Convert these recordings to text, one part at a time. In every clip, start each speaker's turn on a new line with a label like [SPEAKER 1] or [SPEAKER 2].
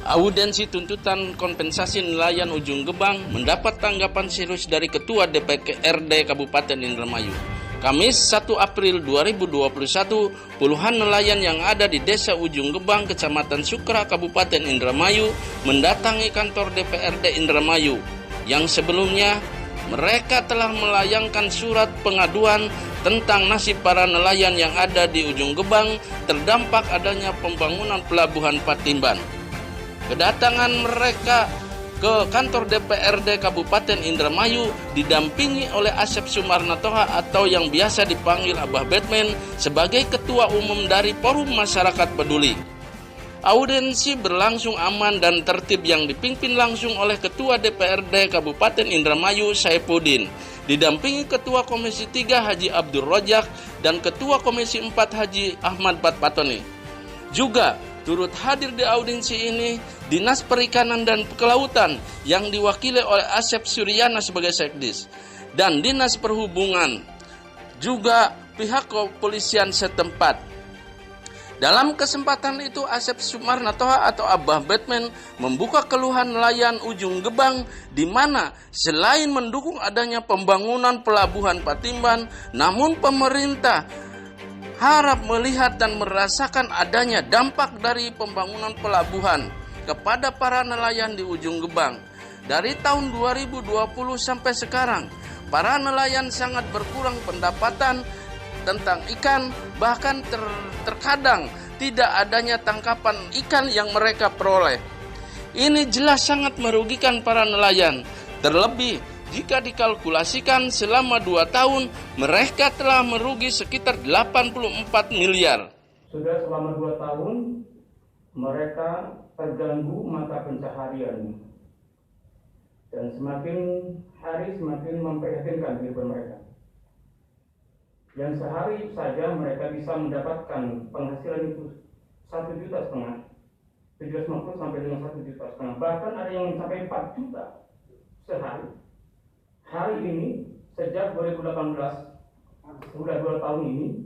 [SPEAKER 1] Audensi tuntutan kompensasi nelayan Ujung Gebang mendapat tanggapan serius dari Ketua DPRD Kabupaten Indramayu. Kamis 1 April 2021, puluhan nelayan yang ada di Desa Ujung Gebang, Kecamatan Sukra, Kabupaten Indramayu mendatangi kantor DPRD Indramayu yang sebelumnya mereka telah melayangkan surat pengaduan tentang nasib para nelayan yang ada di Ujung Gebang terdampak adanya pembangunan pelabuhan Patimban. Kedatangan mereka ke kantor DPRD Kabupaten Indramayu didampingi oleh Asep Sumarnatoha atau yang biasa dipanggil Abah Batman sebagai Ketua Umum dari Forum Masyarakat Peduli. Audensi berlangsung aman dan tertib yang dipimpin langsung oleh Ketua DPRD Kabupaten Indramayu Saifuddin, didampingi Ketua Komisi 3 Haji Abdul Rojak dan Ketua Komisi 4 Haji Ahmad Patpatoni. Juga turut hadir di audiensi ini Dinas Perikanan dan Kelautan yang diwakili oleh Asep Suryana sebagai Sekdis dan Dinas Perhubungan, juga pihak kepolisian setempat. Dalam kesempatan itu Asep Sumarnatoha atau Abah Batman membuka keluhan nelayan Ujung Gebang di mana selain mendukung adanya pembangunan pelabuhan Patimban, namun pemerintah harap melihat dan merasakan adanya dampak dari pembangunan pelabuhan kepada para nelayan di Ujung Gebang. Dari tahun 2020 sampai sekarang, para nelayan sangat berkurang pendapatan tentang ikan, bahkan terkadang tidak adanya tangkapan ikan yang mereka peroleh. Ini jelas sangat merugikan para nelayan, terlebih jika dikalkulasikan selama 2 tahun, mereka telah merugi sekitar 84 miliar.
[SPEAKER 2] Sudah selama 2 tahun, mereka terganggu mata pencaharian. Dan semakin hari semakin memprihatinkan kehidupan mereka. Yang sehari saja mereka bisa mendapatkan penghasilan itu 1,5 juta, 750 sampai dengan 1,5 juta. Bahkan ada yang mencapai 4 juta sehari. Hari ini, sejak 2018, sudah 2 tahun ini,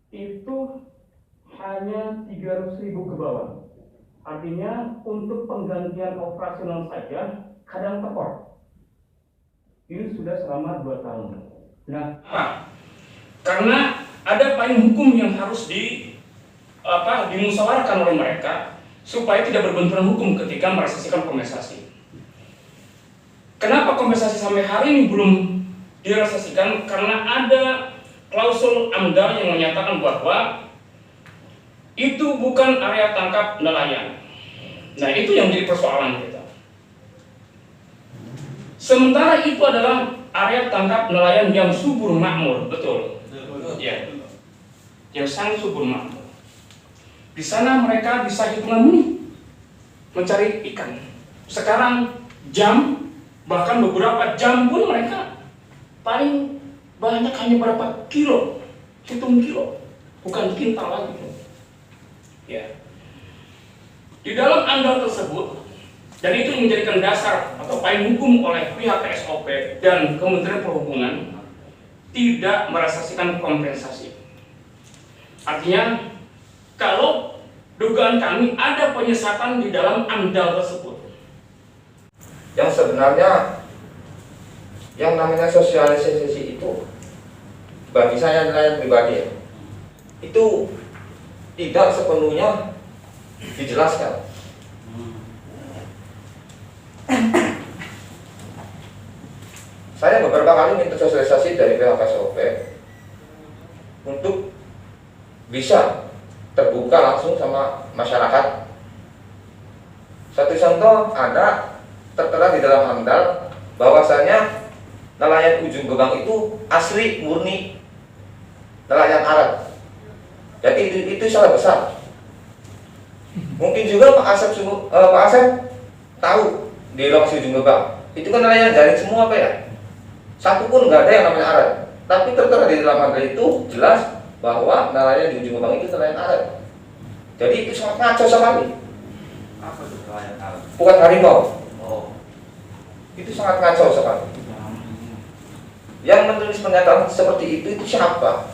[SPEAKER 2] itu hanya 300.000 ke bawah. Artinya, untuk penggantian operasional saja, kadang tekor. Ini sudah selama 2 tahun. Nah, karena ada payung hukum yang harus dimusyawarahkan oleh mereka, supaya tidak berbenturan hukum ketika merealisasikan kompensasi. Kenapa kompensasi sampai hari ini belum direalisasikan? Karena ada klausul AMDAL yang menyatakan bahwa itu bukan area tangkap nelayan. Nah, itu yang jadi persoalan kita. Sementara itu adalah area tangkap nelayan yang subur makmur, betul? Ya, yang sangat subur makmur. Di sana mereka bisa hitungan menit mencari ikan. Sekarang jam, bahkan beberapa jam pun mereka paling banyak hanya berapa kilo, hitung kilo, bukan kintal lagi. Ya. Di dalam AMDAL tersebut, dan itu menjadikan dasar atau payung hukum oleh pihak KSOP dan Kementerian Perhubungan tidak merealisasikan kompensasi. Artinya, kalau dugaan kami ada penyesatan di dalam AMDAL tersebut.
[SPEAKER 3] Yang sebenarnya yang namanya sosialisasi itu bagi saya nelayan pribadi itu tidak sepenuhnya dijelaskan. Saya beberapa kali minta sosialisasi dari pihak KSOP untuk bisa terbuka langsung sama masyarakat. Satu contoh ada tertera di dalam AMDAL bahwasanya nelayan Ujung Gebang itu asli murni nelayan Arab. Jadi itu salah besar. Mungkin juga Pak Asep tahu di lokasi Ujung Gebang itu kan nelayan jaring semua Pak ya. Satu pun nggak ada yang namanya Arab. Tapi tertera di dalam AMDAL itu jelas bahwa nelayan di Ujung Gebang itu nelayan Arab. Jadi itu sangat ngaco sekali.
[SPEAKER 4] Apa itu nelayan Arab?
[SPEAKER 3] Bukan harimau.
[SPEAKER 4] Itu sangat kacau sekali. Yang menulis pernyataan seperti itu siapa?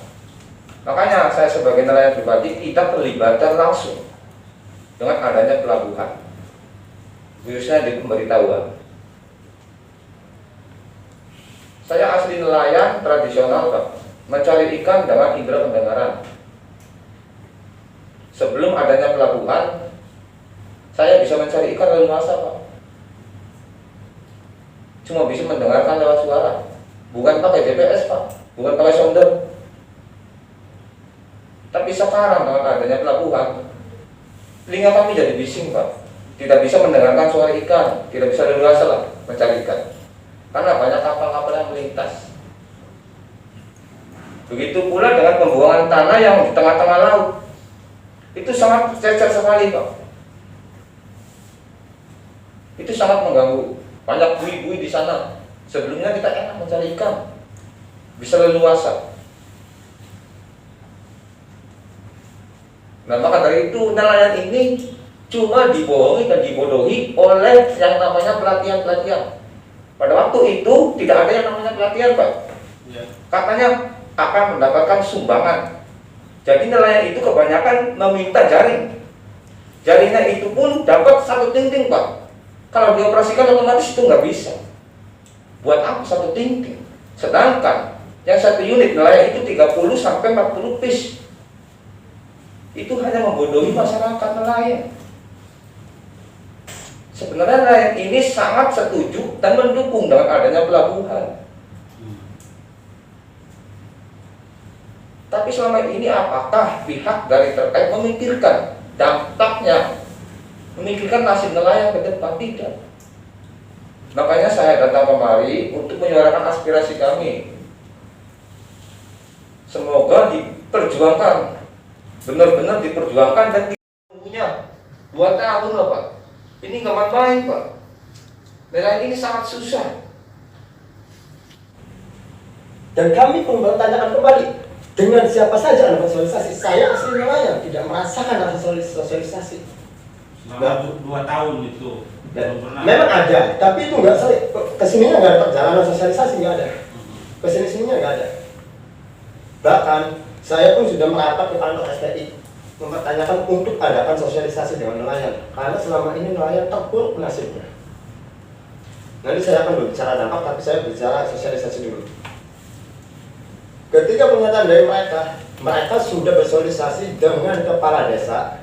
[SPEAKER 4] Makanya saya sebagai nelayan pribadi tidak terlibat langsung dengan adanya pelabuhan.
[SPEAKER 3] khususnya di pemberitahuan. Saya asli nelayan tradisional Pak, mencari ikan dengan indera pendengaran. Sebelum adanya pelabuhan, saya bisa mencari ikan leluasa Pak. Cuma bisa mendengarkan lewat suara, bukan pakai GPS Pak, bukan pakai sounder. Tapi sekarang dengan adanya pelabuhan, telinga kami jadi bising Pak. Tidak bisa mendengarkan suara ikan, tidak bisa leluasa lah mencari ikan. Karena banyak kapal-kapal yang melintas. Begitu pula dengan pembuangan tanah yang di tengah-tengah laut. Itu sangat cecer sekali Pak. Itu sangat mengganggu. Banyak bui-bui di sana. Sebelumnya kita enak mencari ikan, bisa leluasa. Nah maka dari itu nelayan ini cuma dibohongi dan dibodohi oleh yang namanya pelatihan-pelatihan. Pada waktu itu tidak ada yang namanya pelatihan Pak. Katanya akan mendapatkan sumbangan. Jadi nelayan itu kebanyakan meminta jaring. Jaringnya itu pun dapat 1 ting-ting Pak. Kalau dioperasikan otomatis itu nggak bisa. Buat apa 1 ting-ting? Sedangkan yang 1 unit nelayan itu 30 sampai 40 piece. Itu hanya membodohi masyarakat nelayan. Sebenarnya nelayan ini sangat setuju dan mendukung dengan adanya pelabuhan. Tapi selama ini apakah pihak dari terkait memikirkan dampaknya, memikirkan nasib nelayan ke depan? Tidak. Makanya saya datang kemari untuk menyuarakan aspirasi kami. Semoga diperjuangkan, benar-benar diperjuangkan dan punya 2 tahun loh Pak. Ini nggak main-main Pak. Nelayan ini sangat susah.
[SPEAKER 5] Dan kami pun bertanyakan kembali, dengan siapa saja Anda bersosialisasi? Saya asli nelayan, tidak merasakan rasa sosialisasi.
[SPEAKER 6] Selama 2 tahun itu belum pernah.
[SPEAKER 5] Memang ada, tapi itu nggak sering. Kesininya nggak ada perjalanan sosialisasi, nggak ada. Kesini-sininya nggak ada. Bahkan saya pun sudah merapat ke kantor STI mempertanyakan untuk adakan sosialisasi dengan nelayan, karena selama ini nelayan terpuruk nasibnya. Nanti saya akan berbicara dampak, tapi saya bicara sosialisasi dulu. Ketika pernyataan dari mereka, mereka sudah bersosialisasi dengan kepala desa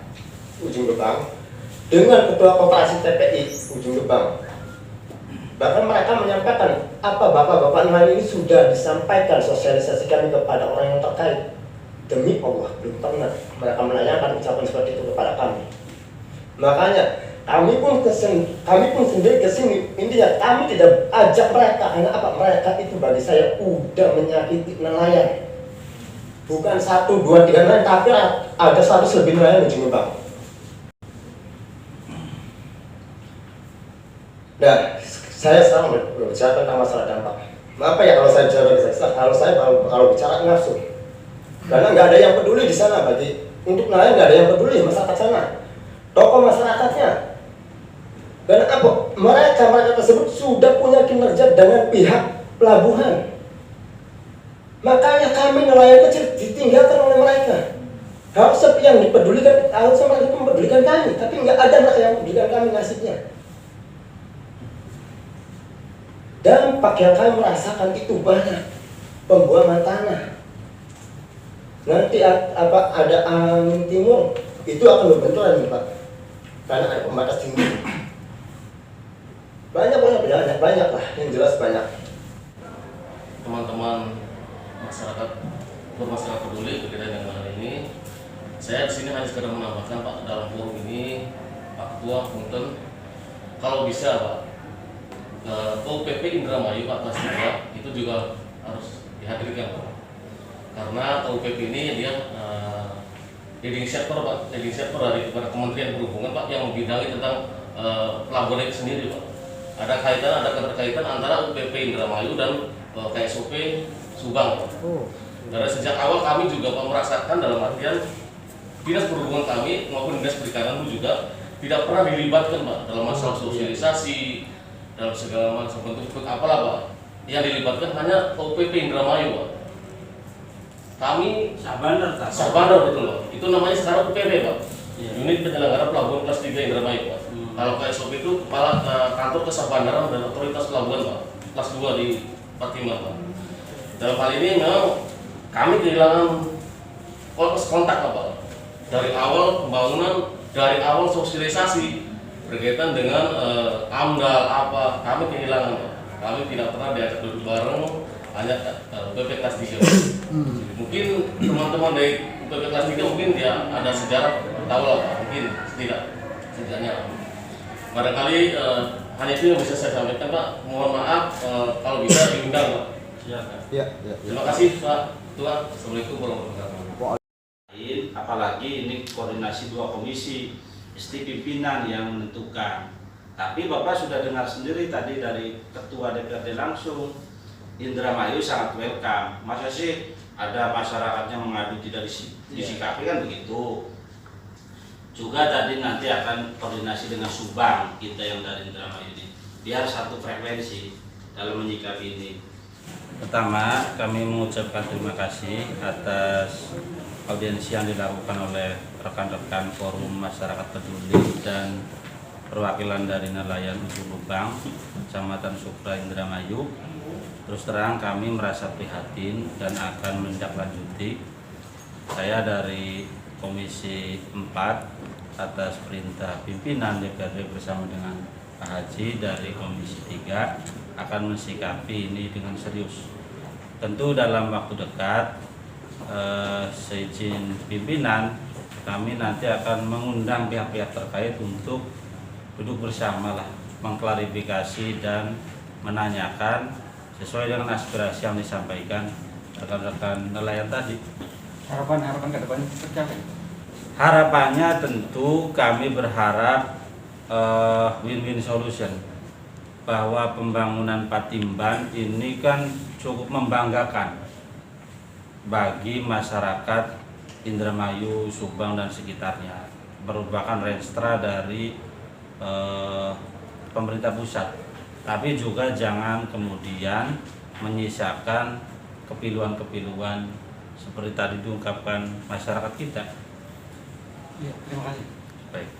[SPEAKER 5] Ujung Gebang, dengan ketua koperasi TPI Ujung Gebang. Bahkan mereka menyampaikan apa bapak-bapak nelayan ini sudah disampaikan sosialisasi kami kepada orang yang terkait. Demi Allah, belum pernah mereka menanyakan ucapan seperti itu kepada kami. Makanya kami pun sendiri kesini. Intinya kami tidak ajak mereka, karena apa? Mereka itu bagi saya udah menyakiti nelayan. Bukan 1, 2, 3 nelayan, tapi ada 100 lebih nelayan Ujung Gebang. Nah, saya sekarang berbicara tentang masalah dampak. Apa ya kalau saya bicara kalau saya kalau bicara nafsu. Karena nggak ada yang peduli di sana untuk nelayan, nggak ada yang peduli masyarakat sana, tokoh masyarakatnya. Dan apa mereka tersebut sudah punya kinerja dengan pihak pelabuhan. Makanya kami nelayan kecil ditinggalkan oleh mereka. Harusnya yang dipedulikan, harusnya mereka mempedulikan kami, tapi nggak ada mereka yang mempedulikan kami nasibnya. Dampak yang kami merasakan itu banyak, pembuangan tanah. Nanti ada angin timur itu akan berbenturan Pak, karena ada pembatas tinggi. Banyak lah, yang jelas banyak.
[SPEAKER 7] Teman-teman masyarakat peduli berkaitan dengan hal ini, saya di sini hanya sekedar menambahkan Pak, dalam forum ini Pak Ketua Punten, kalau bisa Pak, OPP Indramayu Pak kelas 3 itu juga harus dihadirkan Pak. Karena UPP ini dia leading sector Pak, leading sector dari Kementerian Perhubungan Pak yang membidangi tentang pelabuhan itu sendiri Pak. Ada keterkaitan antara UPP Indramayu dan KSOP Subang Pak. Dari sejak awal kami juga Pak merasakan dalam artian Dinas Perhubungan kami maupun Dinas Perikanan juga tidak pernah dilibatkan Pak dalam masalah sosialisasi, dalam segala macam bentuk apalah Pak. Yang dilibatkan hanya UPP Indramayu Pak. Kami Sabandar betul Pak. Itu namanya sekarang UPP Pak. Unit Penyelenggara Pelabuhan kelas 3 Indramayu Pak. Kalau ke SOP itu kepala kantor Kesah Bandaran dan Otoritas Pelabuhan Pak, kelas 2 di Patimban Pak. Dalam hal ini memang kami kehilangan kontak Pak. Dari awal pembangunan, dari awal sosialisasi berkaitan dengan AMDAL apa, kami kehilangan Pak. Kami tidak pernah diajak duduk bareng, hanya BP kelas 3. Mungkin teman-teman dari BP kelas 3 mungkin ya ada sejarah, tahu lah Pak, mungkin setidaknya. Barangkali hanya itu yang bisa saya sampaikan Pak. Mohon maaf kalau bisa diundang Pak. Silakan.
[SPEAKER 5] Ya.
[SPEAKER 7] Terima kasih Pak Ketua. Assalamualaikum warahmatullahi wabarakatuh.
[SPEAKER 6] Apalagi ini koordinasi 2 komisi, mesti pimpinan yang menentukan. Tapi Bapak sudah dengar sendiri tadi dari Ketua DPRD langsung, Indramayu sangat welcome. Masa sih ada masyarakatnya mengadu tidak disikapi kan begitu. Juga tadi nanti akan koordinasi dengan Subang kita yang dari Indramayu ini, biar satu frekuensi dalam menyikapi ini.
[SPEAKER 8] Pertama, kami mengucapkan terima kasih atas audiensi yang dilakukan oleh rekan-rekan Forum Masyarakat Peduli dan perwakilan dari nelayan Ujung Lubang, Kecamatan Sukra, Indramayu. Terus terang kami merasa prihatin dan akan menindaklanjuti. Saya dari Komisi 4 atas perintah pimpinan DPRD bersama dengan Pak Haji dari Komisi 3 akan mensikapi ini dengan serius. Tentu dalam waktu dekat seizin pimpinan kami nanti akan mengundang pihak-pihak terkait untuk duduk bersama lah, mengklarifikasi dan menanyakan sesuai dengan aspirasi yang disampaikan rekan-rekan nelayan tadi.
[SPEAKER 9] Harapan ke depan tercapai?
[SPEAKER 8] Harapannya tentu kami berharap win-win solution, bahwa pembangunan Patimban ini kan cukup membanggakan bagi masyarakat Indramayu, Subang dan sekitarnya, merupakan renstra dari pemerintah pusat. Tapi juga jangan kemudian menyisakan kepiluan-kepiluan seperti tadi diungkapkan masyarakat kita.
[SPEAKER 9] Ya, terima kasih.
[SPEAKER 8] Baik.